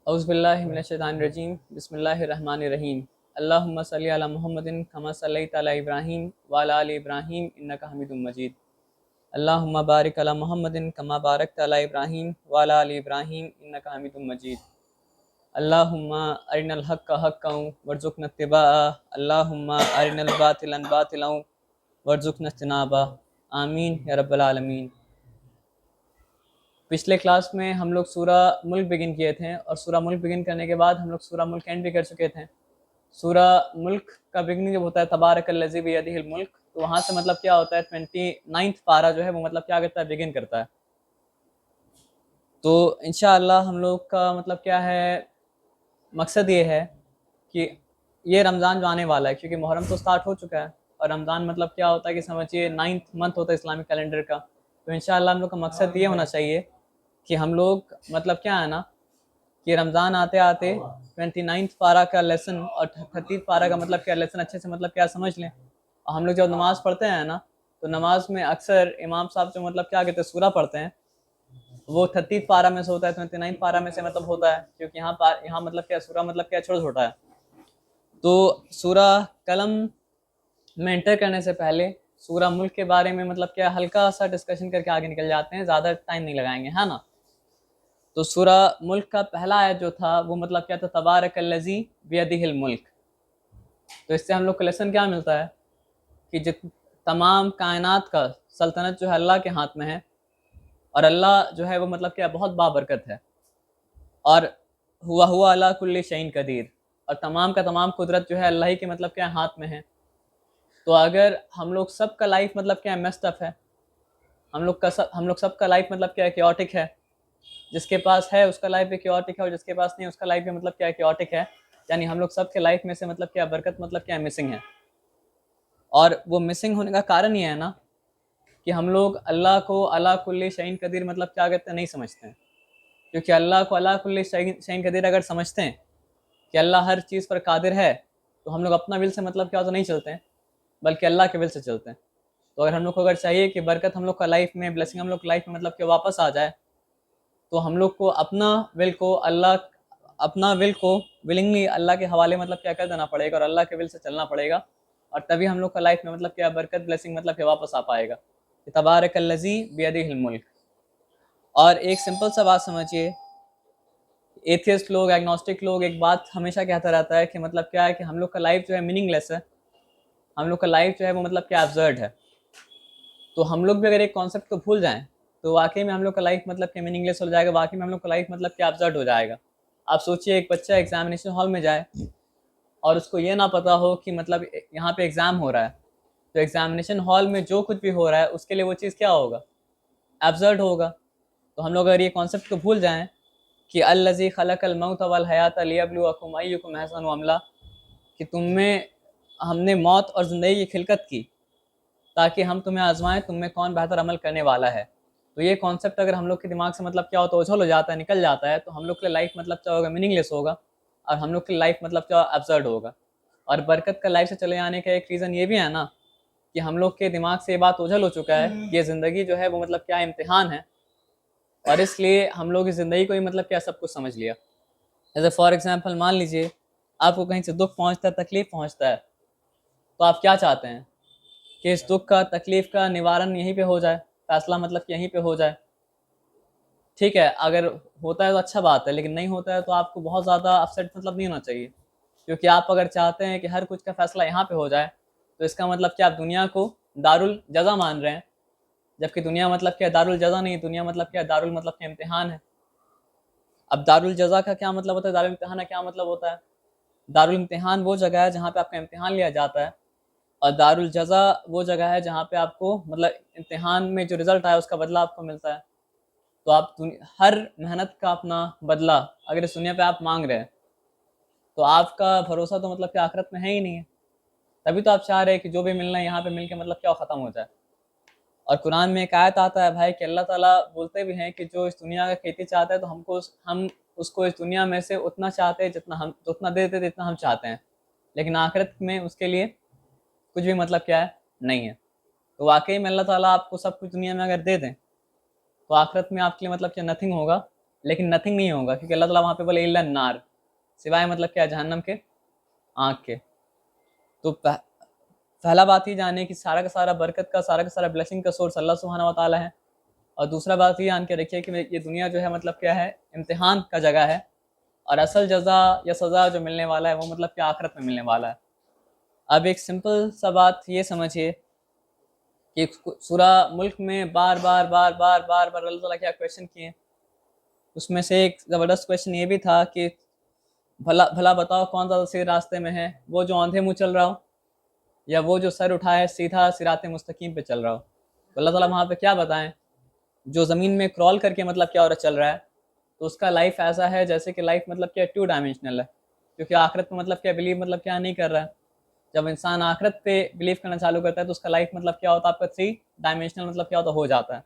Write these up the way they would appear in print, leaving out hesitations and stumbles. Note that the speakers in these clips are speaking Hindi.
औज़ुबिल्लाहि मिनश्शैतानिर्रजीम बिस्मिल्लाहिर्रहमानिर्रहीम अल्लाहुम्मा सल्लि अला मुहम्मदिन कमा सल्लैता अला इब्राहीम व अला आलि इब्राहीम इन्नका हमीदुम मजीद। अल्लाहुम्मा बारिक अला मुहम्मदिन कमा बारकता अला इब्राहीम व अला आलि इब्राहीम इन्नका हमीदुम मजीद। अल्लाहुम्मा अरिनल हक्का हक्कन वरज़ुक़ना इत्तिबाअ अल्लाहुम्मा अरिनल बातिलन बातिलन वरज़ुक़ना इज्तनाबा। आमीन या रब्बल आलमीन। पिछले क्लास में हम लोग सूरा मुल्क बिगिन किए थे और सूरा मुल्क बिगिन करने के बाद हम लोग सूरा मुल्क एंड भी कर चुके थे। सूरा मुल्क का बिगिनिंग जब होता है तबारकल्लज़ी बियदिहिल मुल्क, तो वहाँ से मतलब क्या होता है 29th पारा जो है वो मतलब क्या करता है, बिगिन करता है। तो इंशाअल्लाह हम लोग का मतलब क्या है, मकसद ये है कि ये रमज़ान जो आने वाला है, क्योंकि मुहर्रम तो स्टार्ट हो चुका है और रमज़ान मतलब क्या होता है कि समझिए 9th मंथ होता है इस्लामिक कैलेंडर का। तो इंशाअल्लाह हम लोग का मकसद ये होना चाहिए कि हम लोग मतलब क्या है ना कि रमज़ान आते आते 29th पारा का लेसन और 30th पारा का मतलब क्या लेसन अच्छे से मतलब क्या समझ लें। और हम लोग जब नमाज़ पढ़ते हैं ना, तो नमाज में अक्सर इमाम साहब जो मतलब क्या कहते हैं सूरा पढ़ते हैं, वो 30th पारा में से होता है, 29th पारा में से मतलब होता है, क्योंकि यहाँ मतलब क्या सूरा मतलब क्या छोटा छोटा है। तो सूरा कलम में एंटर करने से पहले सूरा मुल्क के बारे में मतलब क्या हल्का सा डिस्कशन करके आगे निकल जाते हैं, ज़्यादा टाइम नहीं लगाएंगे, है ना। तो सूरा मुल्क का पहला आयत जो था वो मतलब क्या था, तबारकल्लज़ी बियदिहिल मुल्क। तो इससे हम लोग को लेसन क्या मिलता है कि जित तमाम कायनात का सल्तनत जो है अल्लाह के हाथ में है, और अल्लाह जो है वो मतलब क्या बहुत बाबरकत है, और हुआ अला कुल्ली शैइन कदीर, और तमाम का तमाम कुदरत जो है अल्लाह ही के मतलब क्या हाथ में है। तो अगर हम लोग सब का लाइफ मतलब क्या मेस्ड अप है, हम लोग सबका लाइफ मतलब क्या क्योटिक है, जिसके पास है उसका लाइफ भी क्योटिक है और जिसके पास नहीं उसका लाइफ भी मतलब क्या क्योटिक है, यानी हम लोग सबके लाइफ में से मतलब क्या बरकत मतलब क्या मिसिंग है। और वो मिसिंग होने का कारण ये है ना कि हम लोग अल्लाह को अला कुल्ली शैइन कदीर मतलब क्या कहते हैं नहीं समझते हैं। क्योंकि अल्लाह को अला कुल्ली शैइन कदीर अगर समझते हैं कि अल्लाह हर चीज़ पर कादिर है, तो हम लोग अपना विल से मतलब क्या होता नहीं चलते हैं, बल्कि अल्लाह के विल से चलते हैं। तो अगर हम लोग को अगर चाहिए कि बरकत हम लोग का लाइफ में, ब्लेसिंग हम लोग की लाइफ में मतलब कि वापस आ जाए, तो हम लोग को अपना विल को विलिंगली अल्लाह के हवाले मतलब क्या कर देना पड़ेगा और अल्लाह के विल से चलना पड़ेगा, और तभी हम लोग का लाइफ में मतलब क्या बरकत ब्लेसिंग मतलब क्या वापस आ पाएगा। तबारकल्लज़ी बियदिहिल मुल्क। और एक सिंपल सा बात समझिए, एथियस्ट लोग, एग्नोस्टिक लोग एक बात हमेशा कहता रहता है कि मतलब क्या है कि हम लोग का लाइफ जो है मीनिंगलेस है, हम लोग का लाइफ जो है वो मतलब क्या एब्सर्ड है। तो हम लोग भी अगर एक कॉन्सेप्ट को भूल जाएं, तो वाकई में हम लोग का लाइफ मतलब क्या मीनिंगलेस हो जाएगा, वाकई में हम लोग का लाइफ मतलब क्या एब्सर्ड हो जाएगा। आप सोचिए एक बच्चा एग्जामिनेशन हॉल में जाए और उसको ये ना पता हो कि मतलब यहाँ पे एग्ज़ाम हो रहा है, तो एग्जामिनेशन हॉल में जो कुछ भी हो रहा है उसके लिए वो चीज़ क्या होगा, एब्सर्ड होगा। तो हम लोग अगर ये कॉन्सेप्ट को भूल जाएं कि अल्लज़ी खलक़ल मौत वल हयात लियब्लुवकुम अय्युकुम अहसनु अमला, कि तुम में हमने मौत और ज़िंदगी की खिलकत की ताकि हम तुम्हें आजमाएं, तुम में कौन बेहतर अमल करने वाला है। तो ये कॉन्सेप्ट अगर हम लोग के दिमाग से मतलब क्या होता है ओझल हो जाता है, निकल जाता है, तो हम लोग के लाइफ मतलब क्या होगा, मीनिंगलेस होगा, और हम लोग की लाइफ मतलब क्या एब्सर्ड होगा। और बरकत का लाइफ से चले जाने का एक रीज़न ये भी है ना कि हम लोग के दिमाग से ये बात ओझल हो चुका है, ये ज़िंदगी जो है वो मतलब क्या इम्तिहान है, और इसलिए हम लोग इस ज़िंदगी को ही मतलब क्या सब कुछ समझ लिया। जैसे फॉर एग्जांपल मान लीजिए आपको कहीं से दुख पहुंचता है, तकलीफ पहुंचता है, तो आप क्या चाहते हैं कि इस दुख का, तकलीफ का निवारण यहीं पे हो जाए, फैसला मतलब कि यहीं पे हो जाए। ठीक है, अगर होता है तो अच्छा बात है, लेकिन नहीं होता है तो आपको बहुत ज़्यादा अपसेट मतलब नहीं होना चाहिए, क्योंकि आप अगर चाहते हैं कि हर कुछ का फैसला यहाँ पे हो जाए, तो इसका मतलब कि आप दुनिया को दारुल जज़ा मान रहे हैं, जबकि दुनिया मतलब क्या दारुल जज़ा नहीं, दुनिया मतलब क्या दारुल मतलब क्या इम्तिहान है। अब दारुल जज़ा का क्या मतलब होता है, दारुल इम्तिहान का क्या मतलब होता है। दारुल इम्तिहान वो जगह है जहाँ पे आपका इम्तिहान लिया जाता है, और दारुल जज़ा वो जगह है जहाँ पे आपको मतलब इम्तिहान में जो रिज़ल्ट आया उसका बदला आपको मिलता है। तो आप हर मेहनत का अपना बदला अगर इस दुनिया पे आप मांग रहे हैं, तो आपका भरोसा तो मतलब कि आखिरत में है ही नहीं है। तभी तो आप चाह रहे हैं कि जो भी मिलना है यहाँ पे मिल के मतलब क्या ख़त्म हो जाए। और कुरान में एक आयत आता है भाई कि अल्लाह ताला बोलते भी हैं कि जो इस दुनिया का खेती चाहता है, तो हम उसको इस दुनिया में से उतना चाहते हैं उतना दे देते जितना हम चाहते हैं, लेकिन आखिरत में उसके लिए कुछ भी मतलब क्या है, नहीं है। तो वाकई में अल्लाह ताला आपको सब कुछ दुनिया में अगर दे दें, तो आखिरत में आपके लिए मतलब क्या नथिंग होगा, लेकिन नथिंग नहीं होगा, क्योंकि अल्लाह ताला वहाँ पे बोले इल्ला नार, सिवाय मतलब क्या, जहन्नम के आग के। तो पहला बात ये जाने कि सारा का सारा बरकत का, सारा का सारा ब्लेसिंग का सोर्स अल्लाह सुब्हानहू व तआला है। और दूसरा बात ये जान के रखिए कि ये दुनिया जो है मतलब क्या है, इम्तिहान का जगह है, और असल जजा या सज़ा जो मिलने वाला है वो मतलब क्या, आखिरत में मिलने वाला है। अब एक सिंपल सा बात ये समझिए कि सूरा मुल्क में बार बार बार बार बार बार अल्लाह ताला क्या क्वेश्चन किए, उसमें से एक ज़बरदस्त क्वेश्चन ये भी था कि भला भला बताओ कौन सा सही रास्ते में है, वो जो आंधे मुँह चल रहा हो, या वो जो सर उठाए सीधा सिराते मुस्तकीम पे चल रहा हो। तो अल्लाह ताला वहाँ पे क्या बताएं, जो ज़मीन में क्रॉल करके मतलब क्या और चल रहा है, तो उसका लाइफ ऐसा है जैसे कि लाइफ मतलब क्या 2 डायमेंशनल है, क्योंकि आखिरत में मतलब क्या बिलीव मतलब क्या नहीं कर रहा है। जब इंसान आखिरत पे बिलीव करना चालू करता है तो उसका लाइफ मतलब क्या होता है, आपका 3 डायमेंशनल मतलब क्या होता हो जाता है।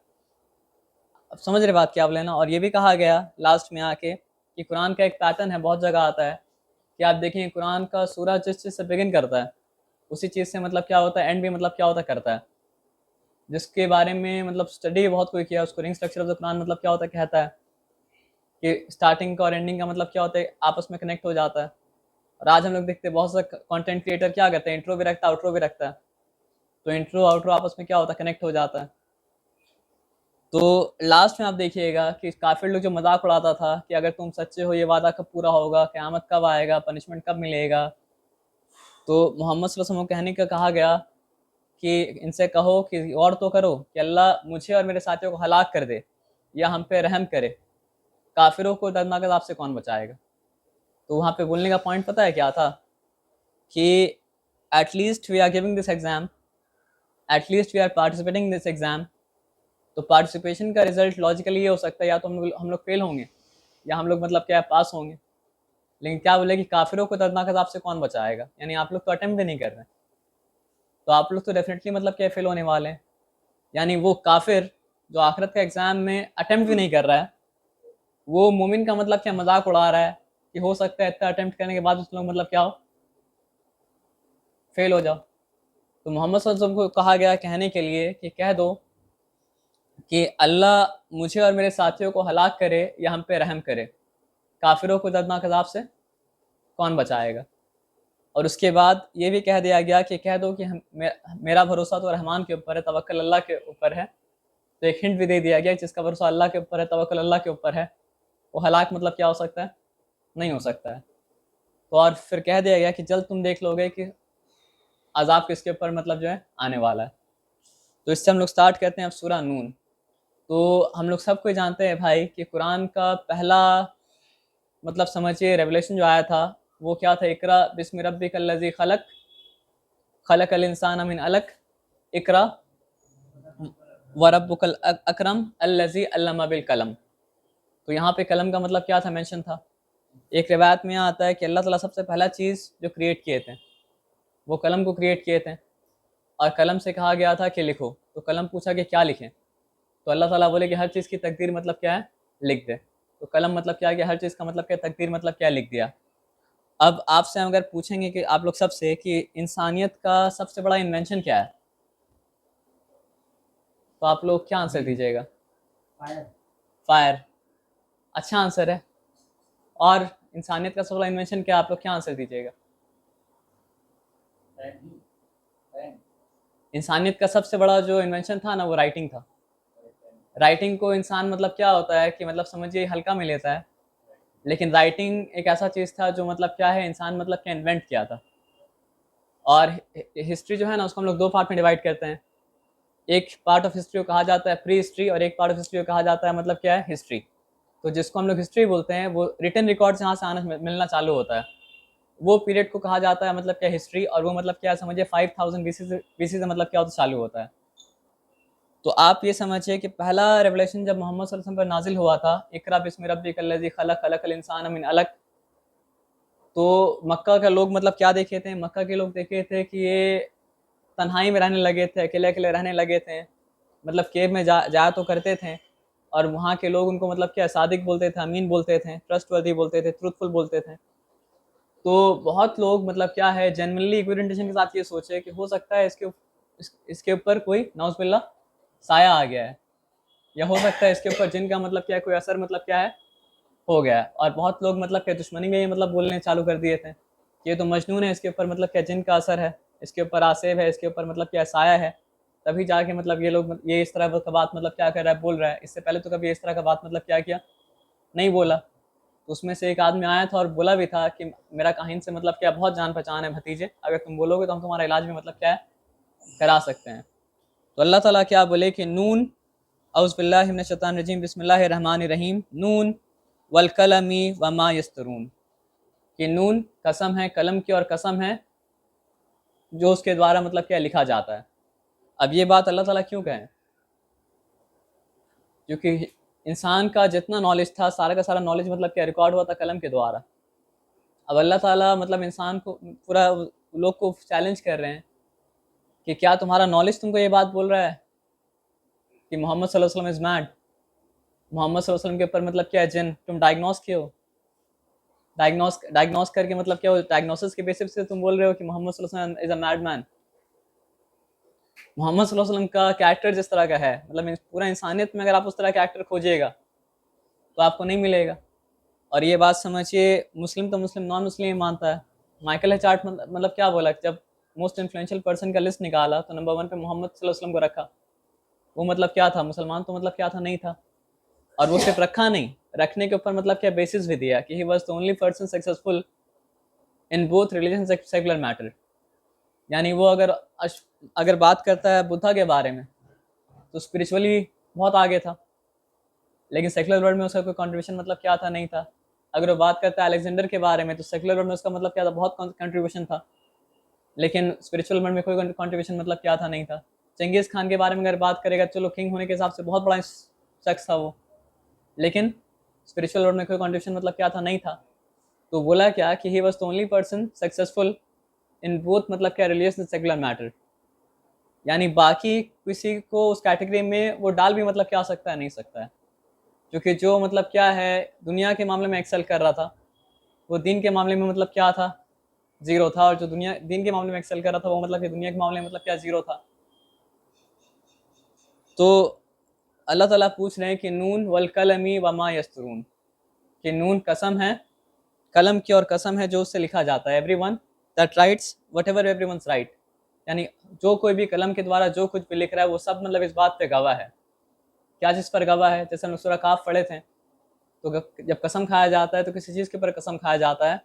अब समझ रहे बात क्या आप लेना। और ये भी कहा गया लास्ट में आके कि कुरान का एक पैटर्न है, बहुत जगह आता है कि आप देखें कुरान का सूरा जिस चीज़ से बिगिन करता है उसी चीज़ से मतलब क्या होता है एंड भी मतलब क्या होता करता है, जिसके बारे में मतलब स्टडी बहुत कोई किया, उसको ring structure of the Quran मतलब क्या होता है कहता है कि स्टार्टिंग का और एंडिंग का मतलब क्या होता है, आपस में कनेक्ट हो जाता है। और आज हम लोग देखते हैं बहुत से कंटेंट क्रिएटर क्या करते हैं, इंट्रो भी रखता है आउट्रो भी रखता है, तो इंट्रो आउट्रो आपस में क्या होता है, कनेक्ट हो जाता है। तो लास्ट में आप देखिएगा कि काफिर लोग जो मजाक उड़ाता था कि अगर तुम सच्चे हो ये वादा कब पूरा होगा, क़यामत कब आएगा, पनिशमेंट कब मिलेगा, तो मोहम्मद सल्लल्लाहु अलैहि वसल्लम को कहने का कहा गया कि इनसे कहो कि और तो करो कि अल्लाह मुझे और मेरे साथियों को हलाक कर दे या हम पे रहम करे, काफिरों को दर्दनाक अज़ाब से कौन बचाएगा। तो वहाँ पे बोलने का पॉइंट पता है क्या था कि at least we are giving this exam, at least we are participating this exam. तो पार्टिसिपेशन का रिजल्ट लॉजिकली ये हो सकता है या तो हम लोग फेल होंगे या हम लोग मतलब क्या पास होंगे। लेकिन क्या बोले कि काफिरों को दर्दनाक अज़ाब से कौन बचाएगा, यानी आप लोग तो अटेम्प्ट भी नहीं कर रहे हैं, तो आप लोग तो डेफिनेटली मतलब क्या फेल होने वाले हैं। यानी वो काफिर जो आखिरत का एग्ज़ाम में अटेम्प्ट भी नहीं कर रहा है, वो मोमिन का मतलब क्या मजाक उड़ा रहा है कि हो सकता है इतना अटेम्प्ट करने के बाद उस लोग मतलब क्या हो, फेल हो जाओ। तो मोहम्मद सल्लल्लाहु अलैहि वसल्लम को कहा गया कहने के लिए कि कह दो कि अल्लाह मुझे और मेरे साथियों को हलाक करे या हम पे रहम करे, काफिरों को दर्दनाक अज़ाब से कौन बचाएगा। और उसके बाद ये भी कह दिया गया कि कह दो कि मेरा भरोसा तो रहमान के ऊपर है, तवक्कल अल्लाह के ऊपर है। तो एक हिंट भी दे दिया गया जिसका भरोसा अल्लाह के ऊपर है, तवक्कल अल्लाह के ऊपर है, वो हलाक मतलब क्या हो सकता है, नहीं हो सकता है। तो और फिर कह दिया गया कि जल्द तुम देख लोगे कि अजाब किसके ऊपर मतलब जो है आने वाला है। तो इससे हम लोग स्टार्ट करते हैं अब सूरा नून। तो हम लोग सब कोई जानते हैं भाई कि कुरान का पहला मतलब समझिए रेवलेशन जो आया था वो क्या था, इकरा बिस्मि रब्बिकल्लज़ी खलक, खलकल इंसान मिन अलक, इकरा व रब्बुकल अकरम अल्लज़ी अल्लमा बिल कलम। तो यहाँ पे कलम का मतलब क्या था, मेंशन था। एक रिवायत में आता है कि अल्लाह ताला सबसे पहला चीज़ जो क्रिएट किए थे वो कलम को क्रिएट किए थे, और कलम से कहा गया था कि लिखो। तो कलम पूछा कि क्या लिखें, तो अल्लाह ताला बोले कि हर चीज़ की तकदीर मतलब क्या है, लिख दे। तो कलम मतलब क्या है कि हर चीज़ का मतलब क्या, तकदीर मतलब क्या, लिख दिया। अब आपसे हम अगर पूछेंगे कि आप लोग सबसे कि इंसानियत का सबसे बड़ा इन्वेंशन क्या है, तो आप लोग क्या आंसर दीजिएगा। फायर। फायर, अच्छा आंसर है। और इंसानियत का सबसे बड़ा इन्वेंशन क्या है, आप लोग क्या आंसर दीजिएगा। इंसानियत का सबसे बड़ा जो इन्वेंशन था ना वो राइटिंग था। राइटिंग को इंसान मतलब क्या होता है कि मतलब समझिए हल्का में लेता है, लेकिन राइटिंग एक ऐसा चीज़ था जो मतलब क्या है इंसान मतलब क्या इन्वेंट किया था। और हिस्ट्री जो है ना उसको हम लोग 2 पार्ट में डिवाइड करते हैं। एक पार्ट ऑफ हिस्ट्री को कहा जाता है प्री हिस्ट्री, और एक पार्ट ऑफ हिस्ट्री को कहा जाता है मतलब क्या है, हिस्ट्री। तो जिसको हम लोग हिस्ट्री बोलते हैं वो रिटन रिकॉर्ड्स यहाँ से आना मिलना चालू होता है, वो पीरियड को कहा जाता है मतलब क्या, हिस्ट्री। और वो मतलब क्या समझिए 5000 BC से मतलब क्या होता चालू होता है। तो आप ये समझिए कि पहला रेवलेशन जब मोहम्मद सल्लल्लाहु अलैहि वसल्लम पर नाजिल हुआ था, इकरा बिस्मि रब्बिकल्लज़ी खलक, खलकल इंसान मिन अलक, तो मक्का के लोग मतलब क्या देखे थे, मक्का के लोग देखे थे कि ये तन्हाई में रहने लगे थे, अकेले अकेले रहने लगे थे, मतलब केव में जाया तो करते थे। और वहाँ के लोग उनको मतलब क्या सादिक बोलते थे, अमीन बोलते थे, ट्रस्टवर्दी बोलते थे, ट्रूथफुल बोलते थे। तो बहुत लोग मतलब क्या है जनरली इक्विडेंटेशन के साथ ये सोचे कि हो सकता है इसके ऊपर कोई नाउज़ुबिल्लाह साया आ गया है, या हो सकता है इसके ऊपर जिन का मतलब क्या है कोई असर मतलब क्या है हो गया है। और बहुत लोग मतलब क्या दुश्मनी में ये मतलब बोलने चालू कर दिए थे कि ये तो मजनून है, इसके ऊपर मतलब क्या जिन का असर है, इसके ऊपर आसेब है, इसके ऊपर मतलब क्या साया है, तभी जाके मतलब ये लोग ये इस तरह का बात मतलब क्या कर रहा है, बोल रहा है। इससे पहले तो कभी इस तरह का बात मतलब क्या किया नहीं बोला। तो उसमें से एक आदमी आया था और बोला भी था कि मेरा काहिन से मतलब क्या बहुत जान पहचान है भतीजे, अगर तुम बोलोगे तो हम तुम्हारा इलाज भी मतलब क्या है करा सकते हैं। तो अल्लाह ताला क्या बोले कि नून औज़ बिल्लाहि मिनश शैतानिर रजीम बिस्मिल्लाहिर रहमानिर रहीम नून वल कलमी वमा यस्तरून, कि नून कसम है कलम की और कसम है जो उसके द्वारा मतलब क्या लिखा जाता है। अब ये बात अल्लाह ताला क्यों कहें? क्योंकि इंसान का जितना नॉलेज था सारा का सारा नॉलेज मतलब क्या रिकॉर्ड हुआ था कलम के द्वारा। अब अल्लाह ताला मतलब इंसान को पूरा लोग को चैलेंज कर रहे हैं कि क्या तुम्हारा नॉलेज तुमको ये बात बोल रहा है कि मोहम्मद सल्लल्लाहु अलैहि वसल्लम इज़ मैड, मोहम्मद सल्लल्लाहु अलैहि वसल्लम के ऊपर मतलब क्या है जिन, तुम डायग्नोस किए हो, डायग्नोस करके मतलब क्या हो, डायग्नोसिस के बेसिस से तुम बोल रहे हो कि मोहम्मद सल्लल्लाहु अलैहि वसल्लम is a mad man. Muhammad सल्लल्लाहु अलैहि वसल्लम का कैरेक्टर जिस तरह का है, मतलब पूरा इंसानियत में अगर आप उस तरह का कैरेक्टर खोजिएगा तो आपको नहीं मिलेगा। और ये बात समझिए, मुस्लिम तो मुस्लिम, नॉन मुस्लिम ही मानता है। माइकल एच आर्ट मतलब क्या बोला, जब मोस्ट इन्फ्लुएंशियल पर्सन का लिस्ट निकाला तो नंबर 1 पे मोहम्मद सल्लल्लाहु अलैहि वसल्लम को रखा। वो मतलब क्या था, मुसलमान तो मतलब क्या था, नहीं था। और वो सिर्फ रखा नहीं, रखने के ऊपर मतलब क्या बेसिस भी दिया कि he was the only person successful in both religion secular matter. यानी वो अगर बात करता है बुद्धा के बारे में तो स्पिरिचुअली बहुत आगे था, लेकिन सेकुलर वर्ल्ड में उसका कोई कंट्रीब्यूशन मतलब क्या था, नहीं था। अगर वो बात करता है अलेक्जेंडर के बारे में तो सेकुलर वर्ल्ड में उसका मतलब क्या था, बहुत कंट्रीब्यूशन था, लेकिन स्पिरिचुअल वर्ल्ड में कोई कंट्रीब्यूशन मतलब क्या था, नहीं था। चंगेज़ खान के बारे में अगर बात करेगा, चलो किंग होने के हिसाब से बहुत बड़ा शख्स था वो, लेकिन स्पिरिचुअल वर्ल्ड में कोई कंट्रीब्यूशन मतलब क्या था, नहीं था। तो बोला क्या कि ही was the only person successful in both मतलब क्या रिलीजियस एंड सेकुलर मैटर। यानी बाकी किसी को उस कैटेगरी में वो डाल भी मतलब क्या सकता है, नहीं सकता है। क्योंकि जो मतलब क्या है दुनिया के मामले में एक्सेल कर रहा था, वो दीन के मामले में मतलब क्या था, जीरो था। और जो दुनिया दीन के मामले में एक्सेल कर रहा था वो मतलब कि दुनिया के मामले में मतलब क्या, जीरो था। तो अल्लाह ताला पूछ रहे हैं कि नून वल कलमी वमा यस्तरून, कि नून कसम है कलम की और कसम है जो उससे लिखा जाता है। Everyone that rights whatever everyone's right, यानी जो कोई भी कलम के द्वारा जो कुछ भी लिख रहा है वो सब मतलब इस बात पे गवाह है। क्या चीज़ पर गवाह है? जैसे हम सूरह काफ पढ़े थे, तो जब कसम खाया जाता है तो किसी चीज़ के ऊपर कसम खाया जाता है।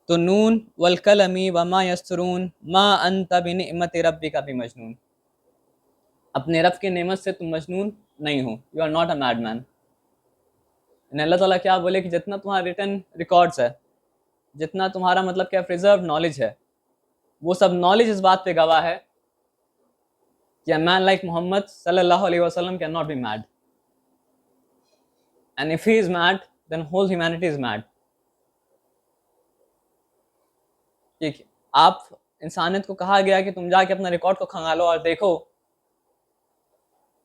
तो नून वल कलमी वमा यस्तरून मा अंत बिनिअमति रब्बिका बिमजनून, अपने रब की नेमत से तुम मजनून नहीं हो, you are not a mad man. Allah Taala क्या बोले कि जितना तुम्हारा रिटन रिकॉर्ड्स है, जितना तुम्हारा मतलब क्या प्रिजर्व नॉलेज है, वो सब नॉलेज इस बात पे गवाह है कि a man like Muhammad sallallahu alaihi wasallam cannot be mad, and if he is mad then whole humanity is mad। ठीक है, आप इंसानियत को कहा गया कि तुम जाके अपना रिकॉर्ड को खंगालो और देखो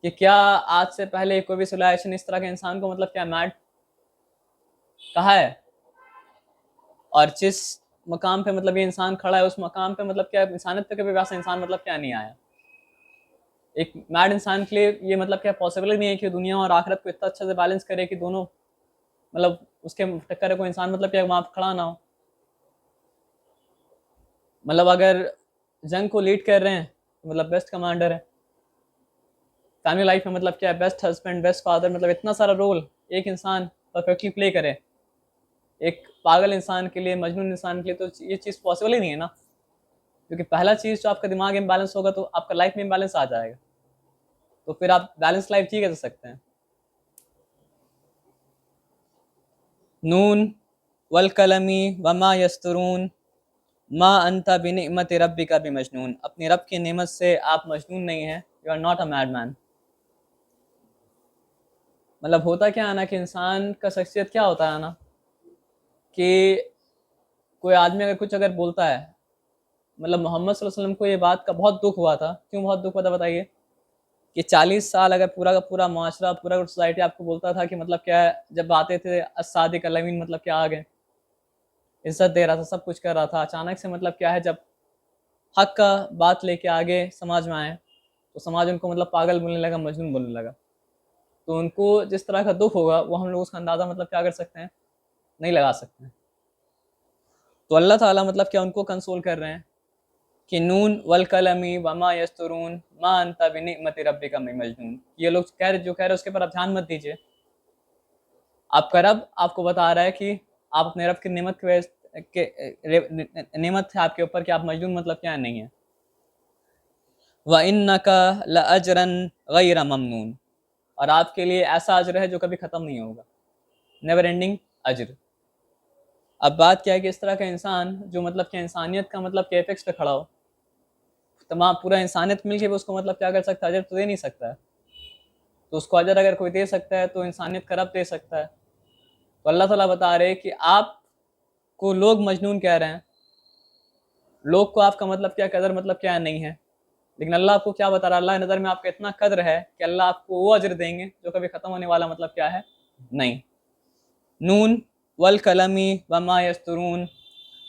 कि क्या आज से पहले कोई भी सिविलाइजेशन इस तरह के इंसान को मतलब क्या मैड कहा है। और जिस मकाम पे मतलब ये इंसान खड़ा है उस मकाम पे मतलब क्या इंसानियत पे कभी वैसा इंसान मतलब क्या नहीं आया। एक मैड इंसान के लिए ये मतलब क्या पॉसिबल ही नहीं है कि दुनिया और आखिरत को इतना अच्छे से बैलेंस करे कि दोनों मतलब उसके टक्कर को इंसान मतलब क्या वहाँ खड़ा ना हो। मतलब अगर जंग को लीड कर रहे हैं तो मतलब बेस्ट कमांडर है। फैमिली लाइफ में मतलब क्या है, बेस्ट हस्बैंड, बेस्ट फादर, मतलब इतना सारा रोल एक इंसान परफेक्टली प्ले करे एक पागल इंसान के लिए, मजनून इंसान के लिए, तो ये चीज़ पॉसिबल ही नहीं है ना। क्योंकि पहला चीज़ जो आपका दिमाग इम्बैलेंस होगा तो आपका लाइफ में इम्बैलेंस आ जाएगा, तो फिर आप बैलेंस लाइफ जी कैसे सकते हैं। नून वल कलमी वमा यस्तरून मा अंता बिनिअमत रब्बिका बिमजनून, अपनी रब की नेमत से आप मजनून नहीं हैं, you are not a mad man. मतलब होता क्या है ना कि इंसान का शख्सियत क्या होता है ना कि कोई आदमी अगर कुछ अगर बोलता है, मतलब मोहम्मद सल्लल्लाहु अलैहि वसल्लम को ये बात का बहुत दुख हुआ था। क्यों बहुत दुख हुआ था बताइए? कि 40 साल अगर पूरा का पूरा माशरा, पूरा सोसाइटी आपको बोलता था कि मतलब क्या है, जब आते थे अस्सादिक अलमीन मतलब क्या आ गए, इज्जत दे रहा था, सब कुछ कर रहा था, अचानक से मतलब क्या है जब हक का बात लेके आगे समाज में आए तो समाज उनको मतलब पागल बोलने लगा, मजनून बोलने लगा। तो उनको जिस तरह का दुख होगा वो हम लोग उसका अंदाज़ा मतलब क्या कर सकते हैं, नहीं लगा सकते हैं। तो अल्लाह ताला मतलब क्या उनको कंसोल कर रहे हैं कि नून वल कलमी वमा यस्तरून मा अंता बिनिअमति रब्बिका बिमजनून। ये लोग कह रहे, जो कह रहे हैं उसके पर आप ध्यान मत दीजिए। आपका रब आपको बता रहा है कि आप अपने रब की नेमत की वजह के नेमत है आपके ऊपर कि आप मजनून मतलब क्या नहीं है। व इन्नका लअजरन गैर ममनून, और आपके लिए ऐसा अजर है जो कभी ख़त्म नहीं होगा, नेवर एंडिंग अजर। अब बात क्या है कि इस तरह का इंसान जो मतलब कि इंसानियत का मतलब के एपेक्स पे खड़ा हो, तमाम पूरा इंसानियत मिल के भी उसको मतलब क्या कर सकता है, अजर तो दे नहीं सकता है। तो उसको अजर अगर कोई दे सकता है तो इंसानियत का रब दे सकता है। तो अल्लाह ताला बता रहे हैं कि आपको लोग मजनून कह रहे हैं, लोग को आपका मतलब क्या कदर मतलब क्या नहीं है, लेकिन अल्लाह आपको क्या बता रहा है, अल्लाह की नज़र में आपका इतना कदर है कि अल्लाह आपको वो अजर देंगे जो कभी ख़त्म होने वाला मतलब क्या है, नहीं। नून वल कलमी वमा यस्तरून